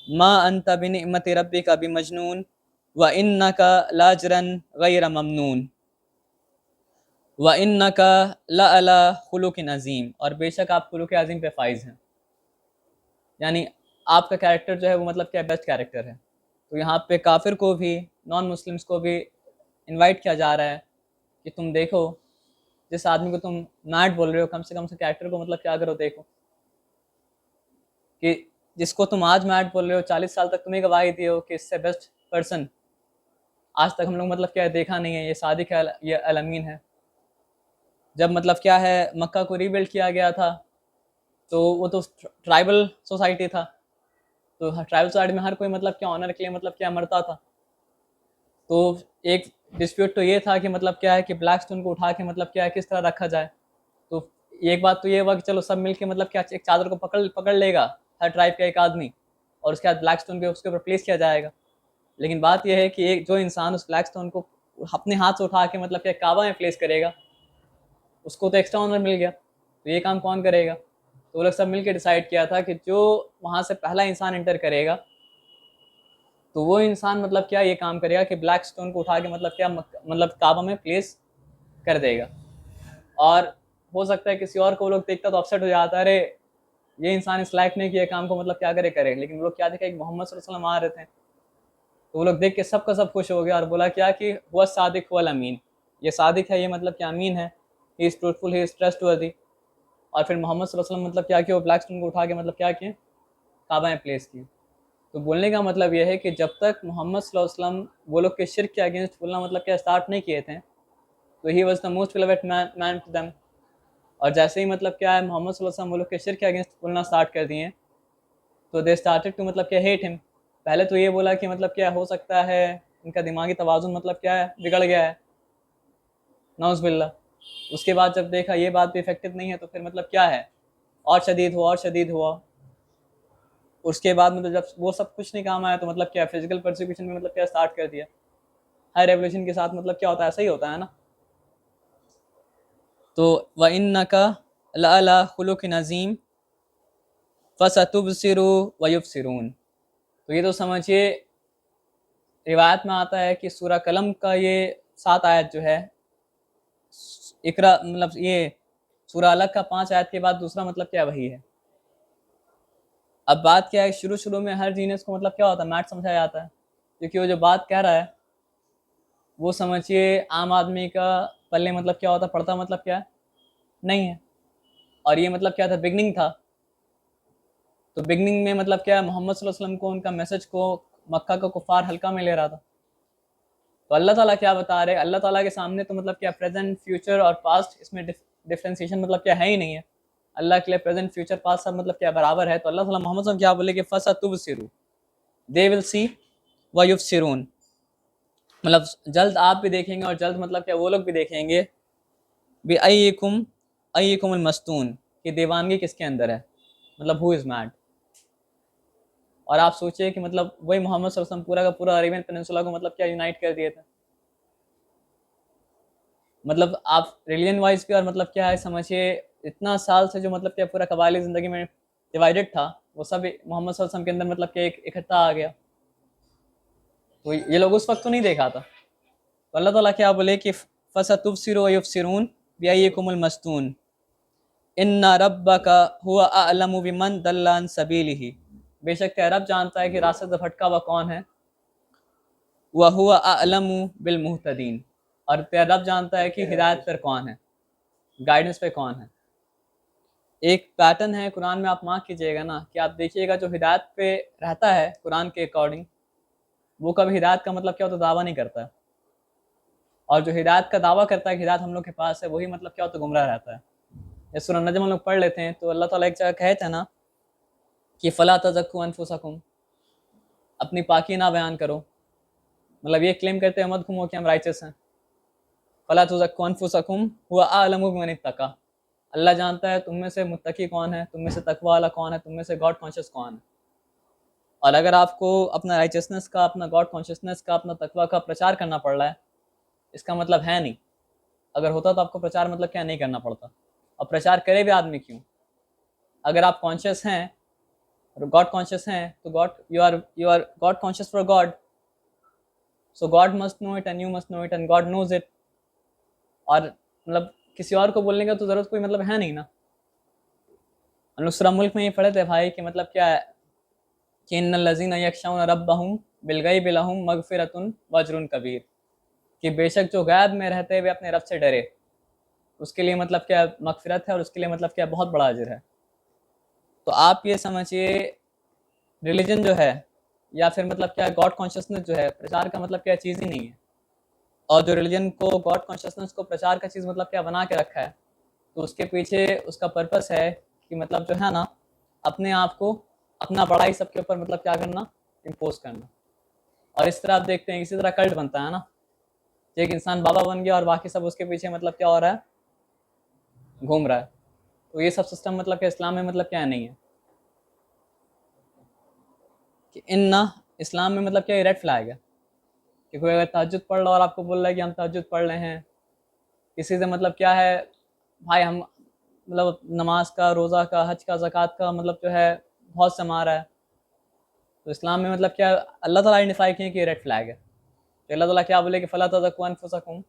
मा अंत बिनिअमति रब्बिका बिमजनून व इन्नका लाजरन गैर ममनून व इन्नका लअला खुलुकिन अज़ीम, और बेशक आप खुलुक अज़ीम पे फाइज हैं। यानी आपका कैरेक्टर जो है वो मतलब क्या बेस्ट कैरेक्टर है। तो यहाँ पे काफिर को भी, नॉन मुस्लिम्स को भी इनवाइट किया जा रहा है कि तुम देखो, जिस आदमी को तुम मैट बोल रहे हो, कम से कम से कैरेक्टर को मतलब क्या करो, देखो कि जिसको तुम आज मैट बोल रहे हो 40 साल तक तुम्हें गवाही दिए हो कि इससे बेस्ट पर्सन आज तक हम लोग मतलब क्या देखा नहीं है, ये सादिक है, ये अल-अमीन है। जब मतलब क्या है मक्का को रीबिल्ड किया गया था तो वो तो ट्राइबल सोसाइटी था, तो ट्राइबल सोसाइटी में हर कोई मतलब क्या ऑनर के लिए मतलब क्या मरता था। तो एक डिस्प्यूट तो ये था कि मतलब क्या है कि ब्लैक स्टोन को उठा के मतलब क्या है किस तरह रखा जाए। तो एक बात तो ये हुआ कि चलो सब मिलके मतलब क्या एक चादर को पकड़ पकड़ लेगा हर ट्राइब का एक आदमी, और उसके बाद ब्लैक स्टोन पे उसके ऊपर प्लेस किया जाएगा। लेकिन बात यह है कि एक जो इंसान उस ब्लैक स्टोन को अपने हाथ से उठा के मतलब क्या काबा में प्लेस करेगा, उसको तो एक्स्ट्रा ऑनर मिल गया, तो ये काम कौन करेगा। तो वो लोग सब मिलकर डिसाइड किया था कि जो वहाँ से पहला इंसान एंटर करेगा तो वो इंसान मतलब क्या ये काम करेगा कि ब्लैक स्टोन को उठा के मतलब क्या मतलब काबा में प्लेस कर देगा। और हो सकता है किसी और को वो लोग देखता तो अपसेट हो जाता है, अरे ये इंसान इस लायक नहीं कि ये काम को मतलब क्या करे, लेकिन वो लोग क्या देखा, एक मोहम्मद सल्लल्लाहु अलैहि वसल्लम आ रहे थे, तो वो लोग देख के सबका सब खुश हो गया और बोला क्या कि हुआ सादिक हुआ अमीन, ये सादिक है, ये मतलब क्या अमीन है, he is truthful, he is trustworthy. और फिर मोहम्मद सल्लल्लाहु अलैहि वसल्लम मतलब क्या किया, वो ब्लैक स्टोन को उठा के मतलब क्या किए, काबा में प्लेस किए। तो बोलने का मतलब यह है कि जब तक मोहम्मद सल्लल्लाहु अलैहि वसल्लम वो लोग के शिर्क के अगेंस्ट बोलना मतलब क्या स्टार्ट नहीं किए थे, तो he was the most beloved man to them. और जैसे ही मतलब क्या है मोहम्मद सल्लल्लाहु अलैहि वसल्लम वो लोग के शिर्क के अगेंस्ट बोलना स्टार्ट कर दिए, तो दे स्टार्टेड टू मतलब क्या हेट हिम। पहले तो ये बोला कि मतलब क्या हो सकता है इनका दिमागी तवाज़ुन मतलब क्या है बिगड़ गया है, नौज़ बिल्लाह। उसके बाद जब देखा ये बात भी इफेक्टिव नहीं है तो फिर मतलब क्या है, और शदीद हुआ और शदीद हुआ। उसके बाद मतलब जब वो सब कुछ नहीं काम आया तो मतलब क्या फिजिकल परसिक्यूशन में मतलब क्या स्टार्ट कर दिया। हर रेवोल्यूशन के साथ मतलब क्या होता है, ऐसा ही होता है ना। तो व इन्नका लअला खुलुकिन अज़ीम फसतुबसिरु व युबसिरून। तो ये तो समझिए रिवायत में आता है कि सूरह कलम का ये 7 आयत जो है, इकरा मतलब ये सूरह अलग का 5 आयत के बाद दूसरा मतलब क्या वही है। अब बात क्या है, शुरू शुरू में हर जीनियस को मतलब क्या होता है, मैथ समझाया जाता है, क्योंकि वो जो बात कह रहा है वो समझिए आम आदमी का पल्ले मतलब क्या होता, पढ़ता मतलब क्या नहीं है। और ये मतलब क्या था, बिगनिंग था। तो बिगनिंग में मतलब क्या मोहम्मद सल्लल्लाहु अलैहि वसल्लम को उनका मैसेज को मक्का का कुफार हल्का में ले रहा था। तो अल्लाह ताला क्या बता रहे, अल्लाह ताला के सामने तो मतलब क्या प्रेजेंट फ्यूचर और पास्ट इसमें डिफ्रेंसिएशन मतलब क्या है ही नहीं है। अल्लाह के लिए प्रेजेंट फ्यूचर पास्ट सब मतलब क्या बराबर है। तो अल्लाह ताला मोहम्मद सल्लल्लाहु अलैहि वसल्लम क्या बोले कि फसतुबसिरु, दे विल सी व युबसिरून, मतलब जल्द आप भी देखेंगे और जल्द मतलब क्या वो लोग भी देखेंगे। बी अय्युकुम मस्तून, कि दीवानगी किसके अंदर है, मतलब हु इज़ मैड। और आप सोचिए कि मतलब वही मोहम्मद सल्लल्लाहु अलैहि वसल्लम पूरा का पूरा अरेबियन पेनिनसुला को मतलब क्या यूनाइट कर दिए थे। मतलब आप रिलीजन वाइज भी और मतलब क्या है समझिए, इतना साल से जो मतलब क्या पूरा कबायली ज़िंदगी में डिवाइडेड था वो सब मोहम्मद सल्लल्लाहु अलैहि वसल्लम के अंदर मतलब क्या एक इकट्ठा आ गया। तो ये लोग उस वक्त तो नहीं देखा था। तो अल्लाह ताला क्या बोले कि फसतुबसिरु व युबसिरून, बिअय्यिकुमुल मस्तून इन्ना रब्बका हुवा अअलमु बिमन दल्ला अन सबीलिही, बेशक तेरा रब जानता है कि रास्ते से भटका हुआ कौन है। व हुवा अअलमु बिल मुहतदीन, और तेरा रब जानता है कि हिदायत पर कौन है, गाइडेंस पे कौन है। एक पैटर्न है कुरान में, आप मार्क कीजिएगा ना, कि आप देखिएगा जो हिदायत पे रहता है कुरान के अकॉर्डिंग, वो कभी हिदायत का मतलब क्या होता है दावा नहीं करता है, और जो हिदायत का दावा करता है कि हिदायत हम लोग के पास है, वही मतलब क्या होता है गुमराह रहता है। ये सूरह नजम हम लोग पढ़ लेते हैं तो अल्लाह ताला एक जगह कहते हैं ना कि फला तज़क्कू अनफुसकुम, अपनी पाकी ना बयान करो, मतलब ये क्लेम करते हैं मत घूमो कि हम राइचस हैं। फला तुज़क्कू अनफुसकुम हुवा अअलमु बिमन इत्तका, अल्लाह जानता है तुम में से मुत्तकी कौन है, तुम में से तकवा वाला कौन है, तुम में से गॉड कॉन्शियस कौन है। और अगर आपको अपना राइचसनेस का, अपना गॉड कॉन्शियसनेस का, अपना तकवा का प्रचार करना पड़ रहा है, इसका मतलब है नहीं, अगर होता तो आपको प्रचार मतलब क्या नहीं करना पड़ता। और प्रचार करे भी आदमी क्यों, अगर आप कॉन्शियस हैं और गॉड कॉन्शियस हैं तो God, you are God conscious for God, so God must know it and you must know it and God knows it. और मतलब किसी और को बोलने का तो ज़रूरत कोई मतलब है नहीं ना। हम लोग सूरह मुल्क में ये पढ़े थे भाई कि मतलब क्या है कि इन्नल्लज़ीना यख्शौना रब्बहुम बिलगैबि लहुम मगफ़िरतुन व अज्रुन कबीर, कि बेशक जो गैब में रहते हुए अपने रब से डरे, उसके लिए मतलब क्या मगफ़िरत है, और उसके लिए मतलब क्या बहुत बड़ा अजर है। तो आप ये समझिए रिलीजन जो है, या फिर मतलब क्या गॉड कॉन्शियसनेस जो है, प्रचार का मतलब क्या चीज़ ही नहीं है। और जो रिलीजन को, गॉड कॉन्शियसनेस को प्रचार का चीज़ मतलब क्या बना के रखा है, तो उसके पीछे उसका पर्पस है कि मतलब जो है ना, अपने आप को, अपना बड़ाई सबके ऊपर मतलब क्या करना, इम्पोज करना। और इस तरह आप देखते हैं इसी तरह कल्ट बनता है ना, एक इंसान बाबा बन गया और बाकी सब उसके पीछे मतलब क्या हो रहा है, घूम रहा है। तो ये सब सिस्टम मतलब क्या इस्लाम में मतलब क्या नहीं है। कि इन्ना, इस्लाम में मतलब क्या, ये रेड फ्लैग है कि कोई अगर तहज्जुद पढ़ रहा और आपको बोल रहा है कि हम तहज्जुद पढ़ रहे हैं, इसी से मतलब क्या है भाई, हम मतलब नमाज का, रोज़ा का, हज का, ज़कात का मतलब जो है बहुत से मारा है। तो इस्लाम में मतलब क्या अल्लाह ताला आइडेंटिफाई किए कि ये रेड फ्लैग है। तो अल्लाह ताला क्या बोले कि फ़ला तज़क्कू अनफुसकुम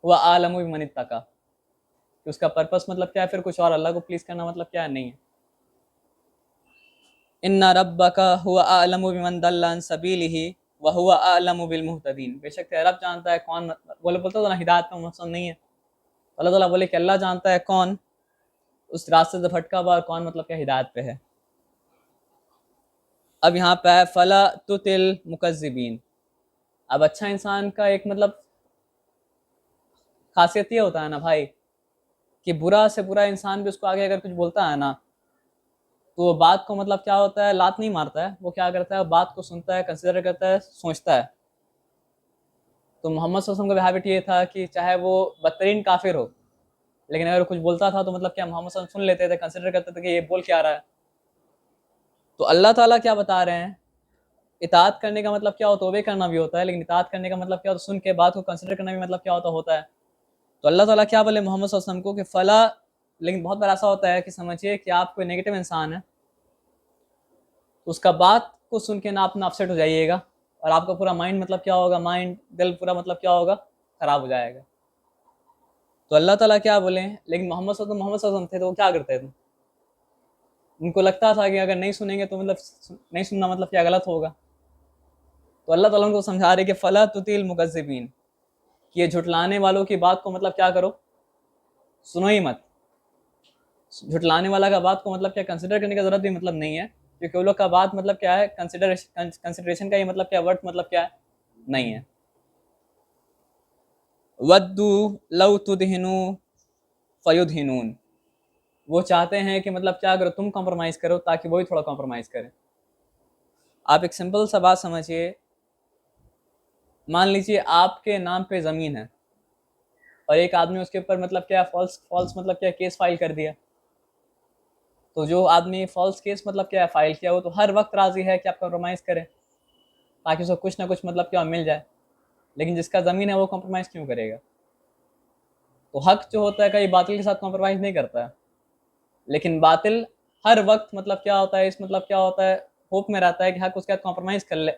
हुवा अअलमु बिमन इत्तका, कि उसका पर्पस मतलब क्या है, फिर कुछ और अल्लाह को प्लीज़ करना मतलब क्या है, नहीं है। इन्ना रब्बका हुवा अअलमु बिमन दल्ला अन सबीलिही व हुवा अअलमु बिल मुहतदीन, बेशक तेरा रब जानता है कौन, बोलता था ना हिदायत का मकसद नहीं है। अल्लाह ताला बोले कि अल्लाह जानता है कौन उस रास्ते से भटका हुआ और कौन मतलब क्या हिदायत पे है। अब यहाँ पे है फला तुतिल मुकज़्ज़िबीन। अब अच्छा इंसान का एक मतलब खासियत ये होता है ना भाई, कि बुरा से बुरा इंसान भी उसको आगे अगर कुछ बोलता है ना, तो वो बात को मतलब क्या होता है, लात नहीं मारता है, वो क्या करता है, बात को सुनता है, कंसिडर करता है, सोचता है। तो मोहम्मद सल्लल्लाहु अलैहि वसल्लम का हैबिट ये था कि चाहे वो बदतरीन काफिर हो, लेकिन अगर कुछ बोलता था तो मतलब क्या मोहम्मद सल्लल्लाहु अलैहि वसल्लम सुन लेते थे, कंसिडर करते थे कि ये बोल क्या रहा है। तो अल्लाह ताला क्या बता रहे हैं, इताअत करने का मतलब क्या होता है, तौबे करना भी होता है, लेकिन इताअत करने का मतलब क्या होता है, सुन के बात को कंसिडर करना भी मतलब क्या होता है। तो अल्लाह ताला क्या बोले मोहम्मद सल्लल्लाहु अलैहि वसल्लम को कि फ़ला, लेकिन बहुत बार ऐसा होता है कि समझिए कि आप कोई नेगेटिव इंसान है, तो उसका बात को सुन के ना अपना अपसेट हो जाइएगा, और आपका पूरा माइंड मतलब क्या होगा, माइंड दिल पूरा मतलब क्या होगा, ख़राब हो जाएगा। तो अल्लाह ताला क्या बोले, लेकिन मोहम्मद सल्लल्लाहु अलैहि वसल्लम थे तो वो क्या करते थे, उनको लगता था कि अगर नहीं सुनेंगे तो मतलब नहीं सुनना मतलब क्या गलत होगा। तो अल्लाह ताला उनको समझा रहे कि फ़ला तुतिल मुकज़्ज़िबीन, कि ये झुटलाने वालों की बात को मतलब क्या करो, सुनो ही मत। झुटलाने वाला का बात को मतलब क्या कंसिडर करने की जरूरत भी मतलब नहीं है, क्योंकि वो लोग का बात मतलब क्या है, कंसिडरेशन का ही मतलब क्या वर्ड मतलब क्या है, नहीं है। वद्दू लव तुदहिनु फयुदहिनून, वो चाहते हैं कि मतलब क्या करो, तुम कॉम्प्रोमाइज़ करो ताकि वही थोड़ा कॉम्प्रोमाइज़ करें। आप एक सिंपल सा बात समझिए, मान लीजिए आपके नाम पे ज़मीन है और एक आदमी उसके ऊपर मतलब क्या फॉल्स फॉल्स मतलब क्या केस फाइल कर दिया, तो जो आदमी फॉल्स केस मतलब क्या फाइल किया, वो तो हर वक्त राजी है कि आप कॉम्प्रोमाइज़ करें ताकि उसको कुछ ना कुछ मतलब क्या मिल जाए। लेकिन जिसका ज़मीन है वो कॉम्प्रोमाइज़ क्यों करेगा। तो हक जो होता है कहीं बातिल के साथ कॉम्प्रोमाइज़ नहीं करता है, लेकिन बातिल हर वक्त मतलब क्या होता है, इस मतलब क्या होता है, होप में रहता है कि हक उसके साथ कॉम्प्रोमाइज़ कर ले,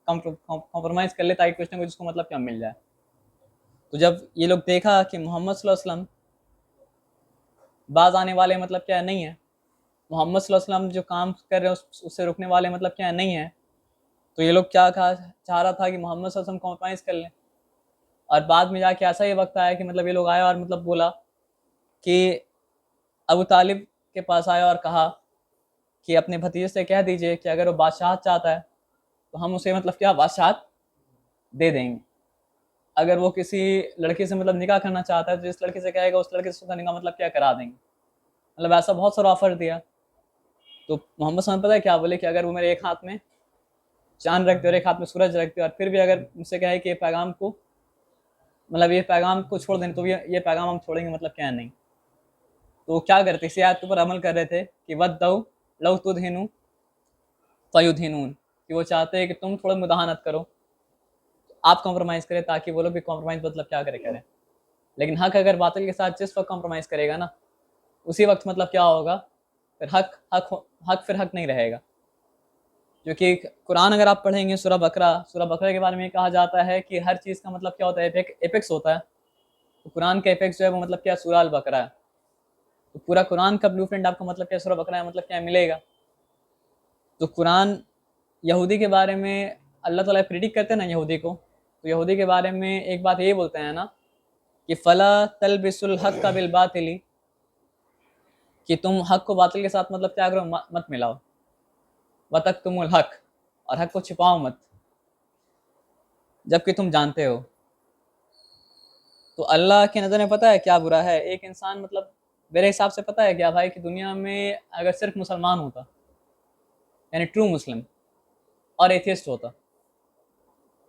कॉम्प्रोमाइज़ कर ले ताकि कुछ ना कुछ उसको मतलब क्या मिल जाए। तो जब ये लोग देखा कि मोहम्मद सल्लल्लाहु अलैहि वसल्लम बाज आने वाले मतलब क्या नहीं है, मोहम्मद सल्लल्लाहु अलैहि वसल्लम जो काम कर रहे हैं उससे रुकने वाले मतलब क्या नहीं है। तो ये लोग क्या कहा चाह रहा था कि मोहम्मद सल्लल्लाहु अलैहि वसल्लम कॉम्प्रोमाइज़ कर लें, और बाद में जाके ऐसा ही वक्त आया कि मतलब ये लोग आए और मतलब बोला कि अबू तालिब के पास आया और कहा कि अपने भतीजे से कह दीजिए कि अगर वो बादशाह चाहता है तो हम उसे मतलब क्या बादशाह दे देंगे, अगर वो किसी लड़की से मतलब निकाह करना चाहता है तो जिस लड़की से कहेगा उस लड़के से उसका निकाह मतलब क्या करा देंगे। मतलब ऐसा बहुत सारा ऑफर दिया। तो मोहम्मद सल्लल्लाहु अलैहि वसल्लम पता है क्या बोले कि अगर वो मेरे एक हाथ में चांद रखते और एक हाथ में सूरज रखते और फिर भी अगर मुझसे कहे कि ये पैगाम को मतलब ये पैगाम को छोड़ दें तो ये पैगाम हम छोड़ेंगे मतलब क्या नहीं। तो वो क्या करते इसी आयत के ऊपर अमल कर रहे थे कि वद्दऊ लव तुदहिनु फयुदहिनून, कि वो चाहते हैं कि तुम थोड़ा मुदाहनत करो, आप कॉम्प्रोमाइज़ करें ताकि वो लोग भी कॉम्प्रोमाइज़ मतलब क्या करें। लेकिन हक अगर बातिल के साथ जिस वक्त कॉम्प्रोमाइज़ करेगा ना उसी वक्त मतलब क्या होगा, फिर हक फिर हक नहीं रहेगा। जो कि कुरान अगर आप पढ़ेंगे सूरह बकरा के बारे में कहा जाता है कि हर चीज़ का मतलब क्या होता है, एपेक्स होता है। तो कुरान का एपेक्स जो है वो मतलब क्या सूरह अल बकरा है। तो पूरा कुरान का ब्लूप्रिंट आपको मतलब क्या सूरह बकरा है मतलब क्या मिलेगा। तो कुरान यहूदी के बारे में अल्लाह ताला प्रिडिक्ट करते हैं ना यहूदी को, तो यहूदी के बारे में एक बात ये बोलते हैं ना कि फ़ला तलबिसुल हक़्क़ बिल बातिली, कि तुम हक को बातिल के साथ मतलब क्या करो मत मिलाओ, वतक्तुमुल हक़, और हक को छिपाओ मत जबकि तुम जानते हो। तो अल्लाह की नज़र में पता है क्या बुरा है एक इंसान मतलब मेरे हिसाब से पता है क्या भाई कि दुनिया में अगर सिर्फ मुसलमान होता यानी ट्रू मुस्लिम और एथियस्ट होता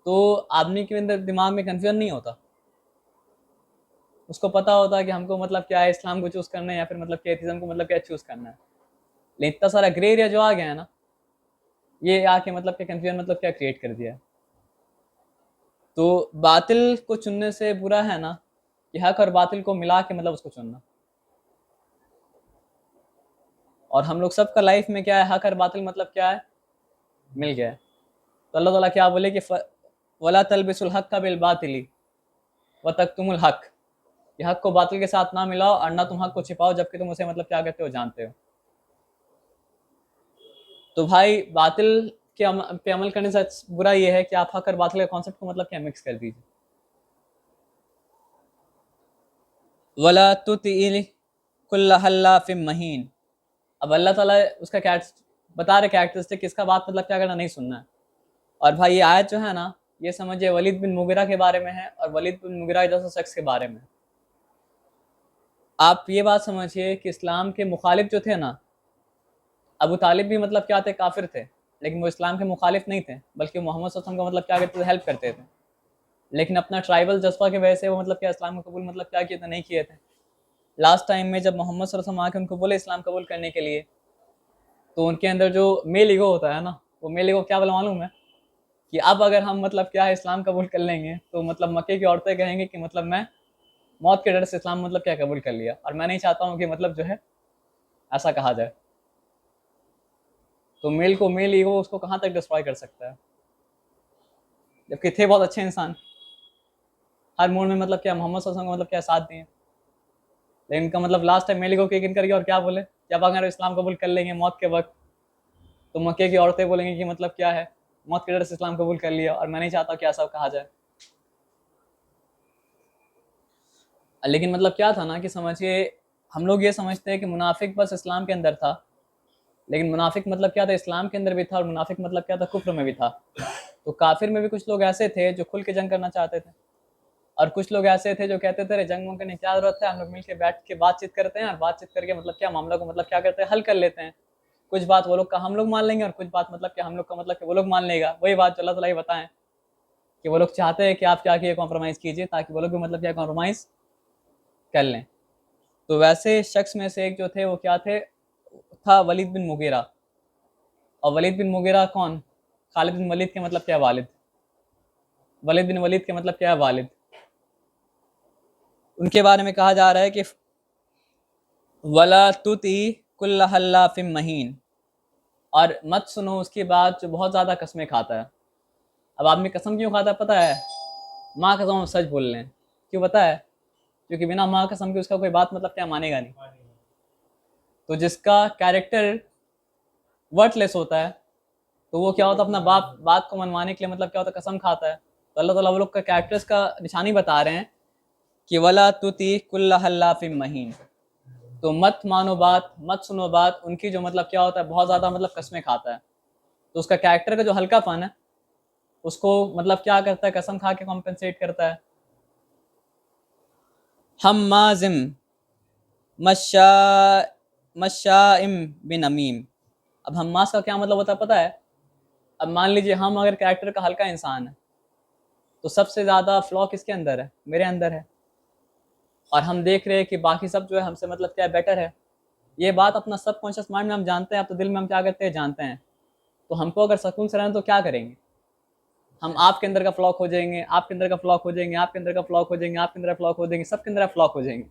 तो आदमी के अंदर दिमाग में कन्फ्यूजन नहीं होता, उसको पता होता कि हमको मतलब क्या है इस्लाम को चूज़ करना है या फिर मतलब क्या एथिज़म को मतलब क्या चूज़ करना है। लेकिन इतना सारा ग्रे एरिया जो आ गया है ना, ये आके मतलब क्या कन्फ्यूजन मतलब क्या क्रिएट कर दिया है। तो बातिल को चुनने से बुरा है ना कि हक और बातिल को मिला के मतलब उसको चुनना। और हम लोग सबका लाइफ में क्या है, हक और बातिल मतलब क्या है, मिल गया है। तो अल्लाह ताला क्या बोले कि वला तलबिसुल हक़्क़ बिल बातिली व तक्तुमुल हक़, कि हक को बातिल के साथ ना मिलाओ और ना तुम हक को छिपाओ जबकि तुम उसे मतलब क्या कहते हो जानते हो। तो भाई बातिल के पे अमल करने से बुरा ये है कि आप हक और बातिल के कॉन्सेप्ट को मतलब क्या मिक्स कर दीजिए। वला तुतिल कुल्ल हल्लाफिम महीन, अब अल्लाह ताला उसका बता रहे कैरेक्टरिस्टिक किसका बात मतलब क्या करना नहीं सुनना है। और भाई ये आयत जो है ना ये समझिए वलीद बिन मुगिरा के बारे में है और वलीद बिन मुगिरा जैसा शख्स के बारे में। आप ये बात समझिए कि इस्लाम के मुखालिफ जो थे ना, अबू तालिब भी मतलब क्या थे, काफिर थे, लेकिन वो इस्लाम के मुखालिफ नहीं थे बल्कि मोहम्मद सल्लल्लाहु अलैहि वसल्लम का मतलब क्या करते थे, हेल्प करते थे। लेकिन अपना ट्राइबल जज्बा की वजह से वो मतलब क्या इस्लाम को कबूल मतलब क्या किए थे, नहीं किए थे। लास्ट टाइम में जब मोहम्मद सल्लल्लाहु अलैहि वसल्लम आके उनको बोले इस्लाम कबूल करने के लिए, तो उनके अंदर जो मेल ईगो होता है ना, वो मेल ईगो क्या बोला मालूम है कि अब अगर हम मतलब क्या है इस्लाम कबूल कर लेंगे तो मतलब मक्के की औरतें कहेंगी कि मतलब मैं मौत के डर से इस्लाम मतलब क्या कबूल कर लिया, और मैं नहीं चाहता हूँ कि मतलब जो है ऐसा कहा जाए। तो मेल ईगो उसको कहाँ तक डिस्ट्रॉय कर सकता है, जबकि थे बहुत अच्छे इंसान, हर मोड़ में मतलब क्या मोहम्मद सल्लल्लाहु अलैहि वसल्लम का मतलब क्या साथ दिए। लेकिन इनका मतलब last time male ego kick in कर गया और क्या बोले कि अब अगर इस्लाम कबूल कर लेंगे मौत के वक्त तो मक्के की औरतें बोलेंगी कि मतलब क्या है मौत के डर से इस्लाम कबूल कर लिया, और मैं नहीं चाहता कि ऐसा कहा जाए। लेकिन मतलब क्या था ना कि समझिए हम लोग ये समझते हैं कि मुनाफिक बस इस्लाम के अंदर था, लेकिन मुनाफिक मतलब क्या था, इस्लाम के अंदर भी था, और मुनाफिक मतलब क्या था, कुफ्र में भी था। तो काफिर में भी कुछ लोग ऐसे थे जो खुल के जंग करना चाहते थे, और कुछ लोग ऐसे थे जो कहते थे जंग वंग करने की क्या जरूरत है, हम लोग मिलकर बैठ के बातचीत करते हैं और बातचीत करके मतलब क्या मामला को मतलब क्या करते हैं, हल कर लेते हैं। कुछ बात वो लोग का हम लोग मान लेंगे और कुछ बात मतलब कि हम लोग का मतलब कि वो लोग मान लेगा। वही बात जो अल्लाह ताला ही बताएं कि वो लोग चाहते हैं कि आप क्या किए कॉम्प्रोमाइज़ कीजिए ताकि वो लोग भी मतलब क्या कॉम्प्रोमाइज़ कर लें। तो वैसे शख्स में से एक जो थे वो क्या थे, था वलीद बिन मुगीरा। और वलीद बिन मुगीरा कौन, खालिद बिन वलीद के मतलब क्या वालिद, वलीद बिन वलीद के मतलब क्या है वालिद। उनके बारे में कहा जा रहा है कि वला तुती कुल्ल हल्लाफिम महीन, और मत सुनो उसकी बात जो बहुत ज़्यादा कस्में खाता है। अब आदमी कसम क्यों खाता है पता है, माँ कसम सच बोल लें, क्यों पता है, क्योंकि बिना माँ कसम के उसका कोई बात मतलब क्या मानेगा नहीं। तो जिसका कैरेक्टर वर्टलेस होता है, तो वो क्या होता है, अपना बात को मनवाने के लिए मतलब क्या होता है, कसम खाता है। तो अल्लाह ताला वो लोग का कैरेक्टर्स का निशानी बता रहे हैं कि वला तुती कुल्ला हल्लाफिम महीन, तो मत मानो बात, मत सुनो बात उनकी जो मतलब क्या होता है, बहुत ज़्यादा मतलब कस्में खाता है। तो उसका कैरेक्टर का जो हल्कापन है उसको मतलब क्या करता है, कसम खा के कॉम्पेंसेट करता है। हम माजिम मशा मशाइम बिन अमीम। अब हम्मास का क्या मतलब होता है पता है? अब मान लीजिए हम अगर कैरेक्टर का हल्का इंसान है, तो सबसे ज़्यादा फ्लॉ किसके अंदर है? मेरे अंदर है। और हम देख रहे हैं कि बाकी सब जो है हमसे मतलब क्या बेटर है। ये बात अपना सबकॉन्शियस माइंड में हम जानते हैं, अब तो दिल में हम क्या करते हैं, जानते हैं। तो हमको अगर सुकून से रहना तो क्या करेंगे? हम आपके अंदर का फ्लॉ खोजेंगे, आपके अंदर का फ्लॉ खोजेंगे, आपके अंदर का फ्लॉ खोजेंगे, आपके अंदर फ्लॉ खोजेंगे, सबके अंदर फ्लॉ खोजेंगे,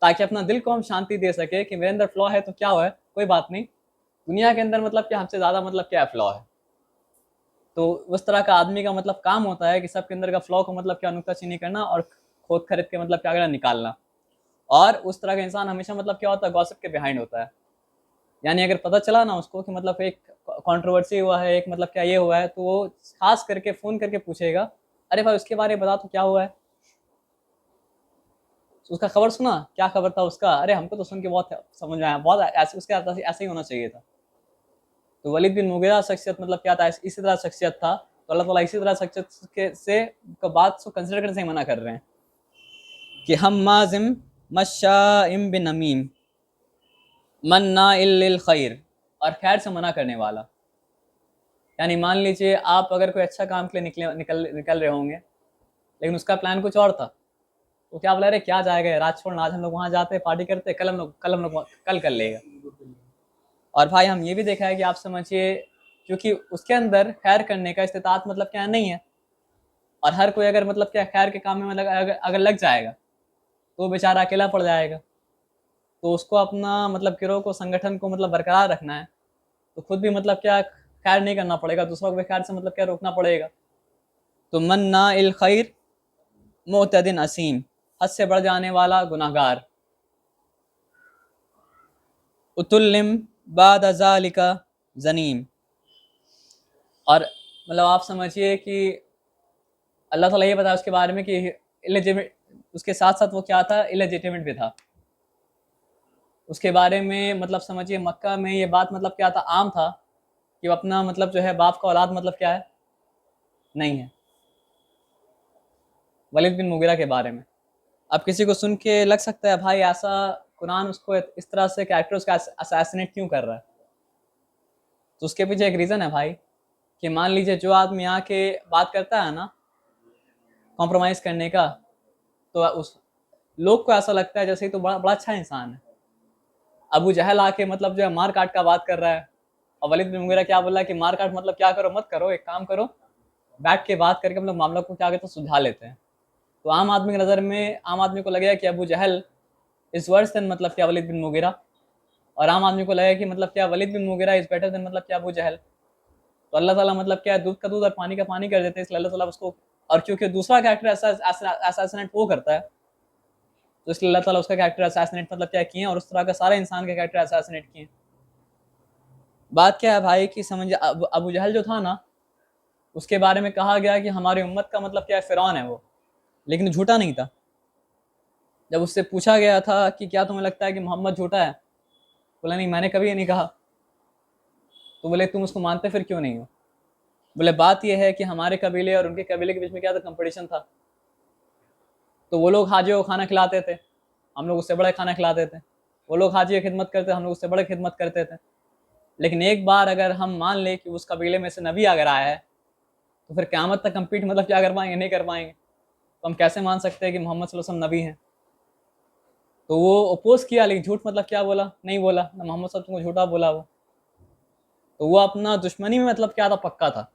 ताकि अपना दिल को हम शांति दे सके कि मेरे अंदर फ्लॉ है तो क्या हुआ है, कोई बात नहीं, दुनिया के अंदर मतलब क्या हमसे ज़्यादा मतलब क्या फ्लॉ है। तो उस तरह का आदमी का मतलब काम होता है कि सबके अंदर का फ्लॉ को मतलब क्या नुक्ताचीनी करना और खोद खरीद के मतलब क्या करना, निकालना। और उस तरह का इंसान हमेशा मतलब क्या होता है, गॉसिप के बिहाइंड होता है। यानी अगर पता चला ना उसको कि मतलब एक कंट्रोवर्सी हुआ है, एक मतलब क्या ये हुआ है, तो वो खास करके फ़ोन करके पूछेगा, अरे भाई उसके बारे में बता तो क्या हुआ है, उसका खबर सुना, क्या खबर था उसका, अरे हमको तो सुन के बहुत समझ में आया, बहुत ऐसे उसके साथ ऐसे ही होना चाहिए था। तो वलीद बिन मुगीरा शख्सियत मतलब क्या था, इसी तरह शख्सियत था। तो अल्लाह ताला इसी तरह शख्सियत के से बात को कंसिडर करने से ही मना कर रहे हैं कि हम माजिम मशाइम बिन नमीम मन्ना इल्लिल खैर, और खैर से मना करने वाला। यानी मान लीजिए आप अगर कोई अच्छा काम के लिए निकल रहे होंगे, लेकिन उसका प्लान कुछ और था, तो क्या बोला, अरे क्या जाएगा, रात छोड़ना, आज हम लोग वहाँ जाते पार्टी करते, कल हम लोग कल कर लेगा। और भाई हम ये भी देखा है कि आप समझिए, क्योंकि उसके अंदर खैर करने का इस्तिताअत मतलब क्या नहीं है, और हर कोई अगर मतलब क्या खैर के काम में मतलब अगर लग जाएगा तो वो बेचारा अकेला पड़ जाएगा। तो उसको अपना मतलब गिरोह को, संगठन को मतलब बरकरार रखना है, तो खुद भी मतलब क्या खैर नहीं करना पड़ेगा, दूसरों को भी खैर से मतलब क्या रोकना पड़ेगा। तो मन्ना इल खैर मोतदिन असीम, हद से बढ़ जाने वाला गुनाहगार। उतुल्लिम बाद ज़ालिका ज़नीम, और मतलब आप समझिए कि अल्लाह ताला ये बताया उसके बारे में कि इलेजिटिमेट, उसके साथ साथ वो क्या था, इलेजिटिमेट भी था। उसके बारे में मतलब समझिए मक्का में ये बात मतलब क्या था, आम था कि वो अपना मतलब जो है बाप का औलाद मतलब क्या है, नहीं है। वलीद बिन मुगीरा के बारे में अब किसी को सुन के लग सकता है भाई ऐसा कुरान उसको इस तरह से कैरेक्टर उसका असैसिनेट क्यों कर रहा है? तो उसके पीछे एक रीज़न है भाई, कि मान लीजिए जो आदमी आके बात करता है ना कॉम्प्रोमाइज़ करने का, तो उस लोग को ऐसा लगता है जैसे ही तो बड़ा बड़ा अच्छा इंसान है। अबू जहल आके मतलब जो है मार काट का बात कर रहा है, और वलीद बिन मुगीरा क्या बोल रहा है कि मार काट मतलब क्या करो मत करो, एक काम करो, बैठ के बात करके हम लोग मामला को क्या कहते हैं, सुलझा लेते हैं। तो आम आदमी की नज़र में आम आदमी को लगेगा कि अबू जहल इज़ वर्स देन मतलब क्या वलीद बिन मुगीरा, और आम आदमी को लगेगा कि मतलब क्या वलीद बिन मुगीरा इज़ बेटर देन मतलब क्या अबू जहल। तो अल्लाह ताला मतलब क्या दूध का दूध और पानी का पानी कर देते हैं, इसलिए अल्लाह ताला उसको, और क्योंकि दूसरा कैरेक्टर असैसिनेट वो करता है, तो इसलिए अल्लाह ताला उसका कैरेक्टर असैसिनेट मतलब क्या किए, और उस तरह का सारे इंसान के कैरेक्टर असैसिनेट किए। बात क्या है भाई कि समझिए अबू जहल जो था ना, उसके बारे में कहा गया कि हमारी उम्मत का मतलब क्या है, फ़िरौन है वो, लेकिन झूठा नहीं था। जब उससे पूछा गया था कि क्या तुम्हें लगता है कि मोहम्मद झूठा है, बोला नहीं, मैंने कभी ये नहीं कहा। तो बोले तुम उसको मानते फिर क्यों नहीं हो? बोले बात यह है कि हमारे कबीले और उनके कबीले के बीच में क्या था, कंपटीशन था। तो वो लोग हाजियों को खाना खिलाते थे, हम लोग उससे बड़े खाना खिलाते थे। वो लोग हाजी की खिदमत करते, हम लोग उससे बड़े खिदमत करते थे। लेकिन एक बार अगर हम मान लें कि उस कबीले में से नबी अगर आया है, तो फिर क़यामत तक कम्पीट मतलब क्या कर पाएंगे, नहीं कर पाएंगे। तो हम कैसे मान सकते हैं कि मोहम्मद सल्लल्लाहु अलैहि वसल्लम नबी हैं? तो वो अपोज किया, लेकिन झूठ मतलब क्या बोला, नहीं बोला ना, मोहम्मद सल्लल्लाहु अलैहि वसल्लम को झूठा बोला वो। तो वो अपना दुश्मनी में मतलब क्या था, पक्का था।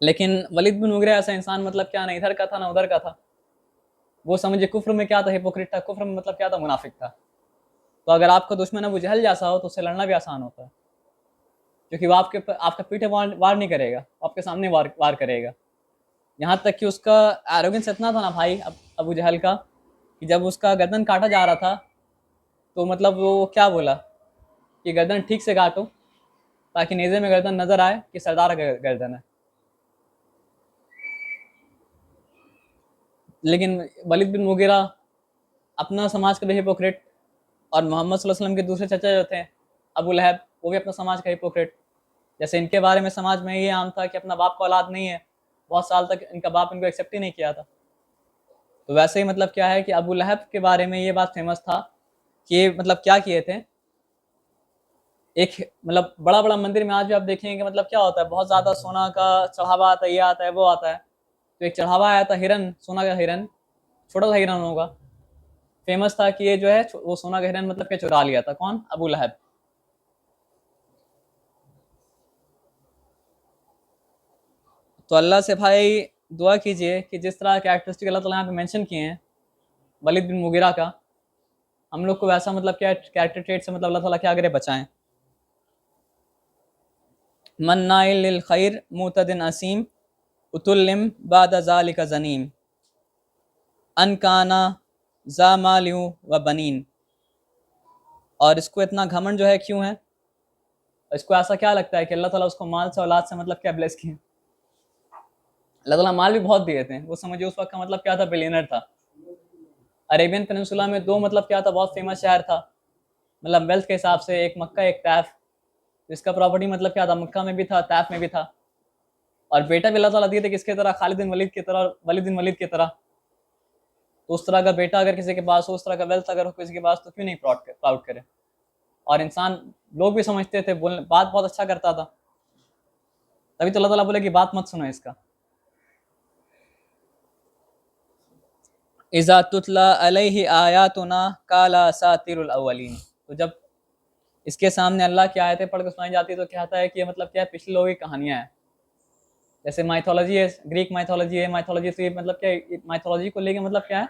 लेकिन वलीद बिन मुगीरा ऐसा इंसान मतलब क्या, ना इधर का था ना उधर का था। वो समझिए कुफ्र में क्या था, हिपोक्रेट था, कुफ्र में मतलब क्या था, मुनाफिक था। तो अगर आपका दुश्मन अबू जहल जैसा हो तो उससे लड़ना भी आसान होता है, क्योंकि वो आपका पीछे वार नहीं करेगा, आपके सामने वार करेगा। यहाँ तक कि उसका एरोगेंस इतना था ना भाई, अबू जहल का, कि जब उसका गर्दन काटा जा रहा था, तो मतलब वो क्या बोला कि गर्दन ठीक से काटो ताकि नेज़े में गर्दन नज़र आए कि सरदार का गर्दन है। लेकिन वलीद बिन मुगीरा अपना समाज का भी हिपोक्रेट, और मोहम्मद सल्लल्लाहु अलैहि वसल्लम के दूसरे चचा जो थे अबू लहब, वो भी अपना समाज का हिपोक्रेट। जैसे इनके बारे में समाज में ये आम था कि अपना बाप का औलाद नहीं है, बहुत साल तक इनका बाप इनको एक्सेप्ट ही नहीं किया था। तो वैसे ही मतलब क्या है कि अबू लहब के बारे में ये बात फेमस था कि ये मतलब क्या किए थे, एक मतलब बड़ा बड़ा मंदिर में आज भी आप देखेंगे मतलब क्या होता है, बहुत ज़्यादा सोना का चढ़ावा आता है, ये आता है वो आता है। तो एक चढ़ावा आया था हिरन, सोना का हिरन, छोटा सा हिरन होगा, फेमस था कि ये जो है वो सोना का हिरन मतलब क्या चुरा लिया था, कौन, अबू लहब। तो अल्लाह से भाई दुआ कीजिए कि जिस तरह कैरेक्टरिस्टिक अल्लाह ताला यहाँ पे मेंशन किए हैं वलीद बिन मुगीरा का, हम लोग को वैसा मतलब क्या कैरेक्टर ट्रेट से मतलब अल्लाह ताला क्या करे बचाएं। मन्नाइल लिल खैर मुतदिन असीम उतुल्लिम बाद ज़ालिका ज़नीम अनकाना जा मालियू व बनीन। और इसको इतना घमंड जो है क्यों है, इसको ऐसा क्या लगता है कि अल्लाह ताला उसको माल से औलाद से मतलब क्या ब्लेस किए। अल्लाह ताला माल भी बहुत दिए थे, वो समझिए उस वक्त का मतलब क्या था, बिलियनर था। अरेबियन पेनिनसुला में दो मतलब क्या था, बहुत फेमस शहर था मतलब वेल्थ के हिसाब से, एक मक्का एक तैफ। इसका प्रॉपर्टी मतलब क्या था, मक्का में भी था तैफ में भी था। और बेटा भी अल्लाह ताला दिए थे किसके तरह, खालिद बिन वलीद की तरह, वलीद बिन वलीद की तरह। तो उस तरह का बेटा अगर किसी के पास हो, उस तरह का वेल्थ अगर हो किसी के पास, तो क्यों नहीं प्राउड करे। और इंसान, लोग भी समझते थे, बोलने बात बहुत अच्छा करता था, तभी तो अल्लाह ताला बोले कि बात मत सुनो इसका। इज़ा तुतला अलैहि आयातुना काला सातिरुल अव्वलीन। तो जब इसके सामने अल्लाह की आयतें पढ़ के सुनाई जाती है तो कहता है कि ये मतलब क्या है, पिछले लोगों की कहानियाँ हैं। जैसे माइथोलॉजी है, ग्रीक माइथोलॉजी है, माइथोलॉजी से मतलब क्या है, माइथोलॉजी को लेके मतलब क्या है